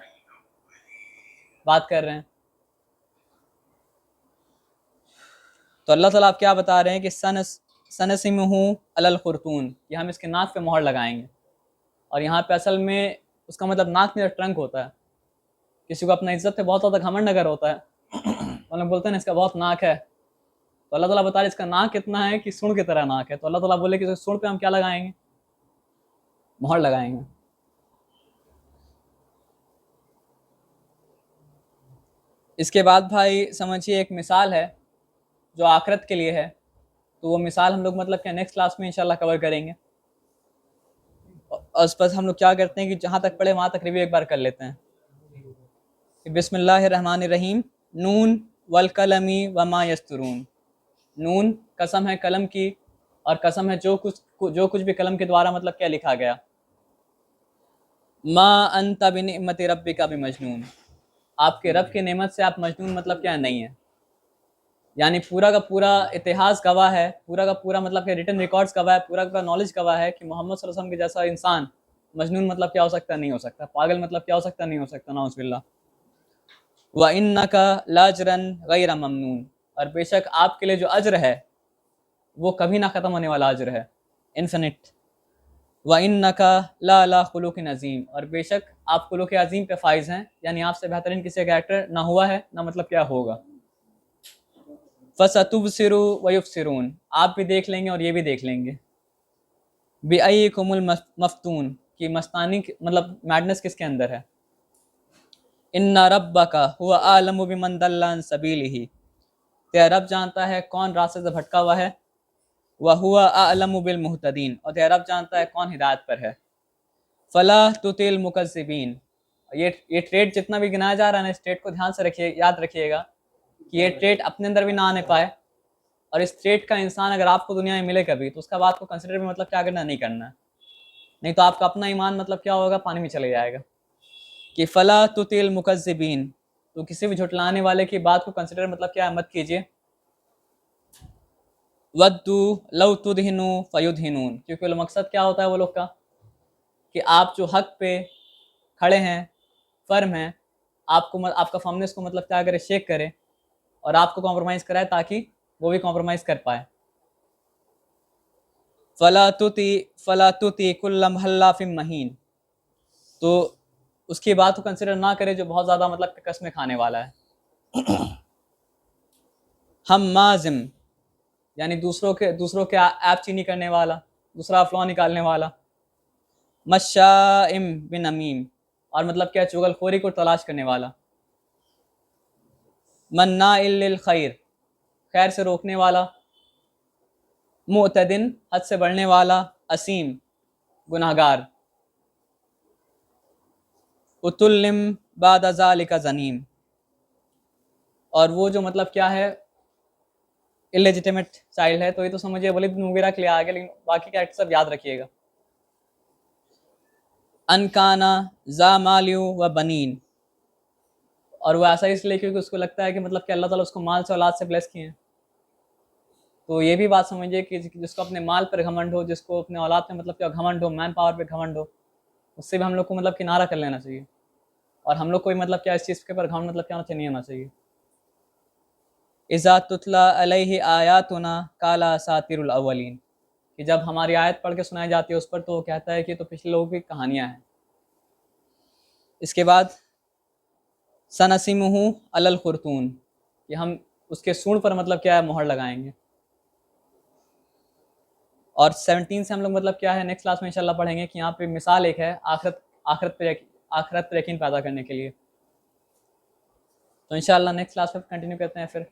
बात कर रहे हैं। तो अल्लाह ताला आप क्या बता रहे हैं कि सनसिमहु अलल खुरतून, कि हम इसके नाक पे मोहर लगाएंगे। और यहाँ पे असल में उसका मतलब नाक में ट्रंक होता है। किसी को अपना इज्जत पे बहुत ज़्यादा घमंड अगर होता है तो लोग बोलते हैं ना इसका बहुत नाक है, तो अल्लाह ताला बता रहे इसका नाक कितना है कि सुण की तरह नाक है। तो अल्लाह ताला बोले कि सुण पे हम क्या लगाएंगे, मोहर लगाएंगे। इसके बाद भाई समझिए एक मिसाल है जो आखिरत के लिए है, तो वो मिसाल हम लोग मतलब क्या नेक्स्ट क्लास में इंशाल्लाह कवर करेंगे। और उस पर हम लोग क्या करते हैं कि जहाँ तक पढ़े वहाँ तक रिव्यू एक बार कर लेते हैं कि बिस्मिल्लाहिर्रहमानिर्रहीम, नून वल कलमी वमा यस्तरून। नून कसम है कलम की, और कसम है जो कुछ भी कलम के द्वारा मतलब क्या लिखा गया। मा अंता बिनिअमति रब्बिका बिमजनून, आपके रब की नेमत से आप मजनून मतलब क्या नहीं है। यानी पूरा का पूरा इतिहास गवाह है, पूरा का पूरा मतलब कि रिटन रिकॉर्ड्स गवाह है, पूरा का पूरा नॉलेज गवाह है कि मोहम्मद सल्लल्लाहु अलैहि वसल्लम के जैसा इंसान मजनून मतलब क्या हो सकता, नहीं हो सकता, पागल मतलब क्या हो सकता, नहीं हो सकता, नाउज़ुबिल्लाह। व इन्नका लाजरन गैर ममनून, और बेशक आपके लिए जो अज्र है वो कभी ना ख़त्म होने वाला अज्र है, इन्फिनिट। व इन्नका ला ला खुलुक़िन अज़ीम, और बेशक आप खुलुक़ अज़ीम पे फाइज हैं, यानी आपसे बेहतरीन किसी का कैरेक्टर ना हुआ है ना मतलब क्या होगा। फसतुबसिरु व युबसिरून, आप भी देख लेंगे और ये भी देख लेंगे। बिअय्यिकुमुल मफ्तून, कि मस्तानी मतलब मैडनेस किसके अंदर है। इन्ना रब्बका हुवा आलमु बिमन दल्ला अन सबीलिही, तेरा रब जानता है कौन रास्ते से भटका हुआ है। व हुवा आलमु बिल मुहतदीन, और तेरा रब जानता है कौन हिदायत पर है। फला तुतिल मुकज़्ज़िबीन, ये ट्रेड जितना भी गिनाया जा रहा है ना, इस ट्रेड को ध्यान से रखिए, याद रखिएगा कि ये ट्रेड अपने अंदर भी ना आने पाए। और इस ट्रेड का इंसान अगर आपको दुनिया में मिले कभी, तो उसका बात को कंसिडर भी मतलब क्या करना, नहीं करना, नहीं तो आपका अपना ईमान मतलब क्या होगा, पानी में चले जाएगा। कि फला तुतिल मुकज़्ज़िबीन, तो किसी भी झुटलाने वाले की बात को कंसिडर मतलब क्या मत कीजिए। वद्दू लव तुदहिनु फयुदहिनून, क्योंकि मकसद क्या होता है वो लोग का कि आप जो हक पे खड़े हैं, फर्म हैं, आपको आपका फर्मनेस को मतलब क्या करे, शेक करे और आपको कॉम्प्रोमाइज़ कराए ताकि वो भी कॉम्प्रोमाइज़ कर पाए। फला तुती कुल्लम हल्लाफिम महीन, तो उसकी बात को कंसिडर ना करे जो बहुत ज़्यादा मतलब कसमें खाने वाला है। हम्माजिम यानी दूसरों के ऐप चीनी करने वाला, दूसरा अफवाह निकालने वाला। मशाइम बिन अमीम और मतलब क्या, चुगलखोरी को तलाश करने वाला। मन्नाइल लिल खैर खैर से रोकने वाला। मुअतदिन हद से बढ़ने वाला। असीम गुनाहगार। उतुल्लिम बाद ज़ालिका ज़नीम और वो जो मतलब क्या है, इलेजिटिमेट चाइल्ड है। तो ये तो समझिए वलीद बिन मुगीरा के लिए आ गया, लेकिन बाकी कैरेक्टर सब याद रखिएगा। अनकाना जा मालियु व बनीन और वो ऐसा इसलिए क्योंकि उसको लगता है कि मतलब कि अल्लाह ताला उसको माल से औलाद से ब्लेस किए हैं। तो ये भी बात समझिए कि जिसको अपने माल पर घमंड हो, जिसको अपने औलाद पे मतलब क्या घमंड हो, मैन पावर पे घमंड हो, उससे भी हम लोग को मतलब किनारा कर लेना चाहिए। और हम लोग को भी मतलब क्या इस चीज़ के ऊपर घमंड मतलब क्या होना चाहिए, नहीं होना चाहिए। इज़ा तुतला अलैहि आयातुना काला असातिरुल अव्वलीन कि जब हमारी आयत पढ़ के सुनाई जाती है उस पर, तो वो कहता है कि तो पिछले लोगों की कहानियाँ हैं। इसके बाद सनसिमुहु अलल खुरतून कि हम उसके सूंड पर मतलब क्या है, मोहर लगाएंगे। और 17 से हम लोग मतलब क्या है नेक्स्ट क्लास में इंशाल्लाह पढ़ेंगे कि यहाँ पे मिसाल एक है आखिरत पर यकीन पैदा करने के लिए। तो इंशाल्लाह नेक्स्ट क्लास में कंटिन्यू करते हैं फिर।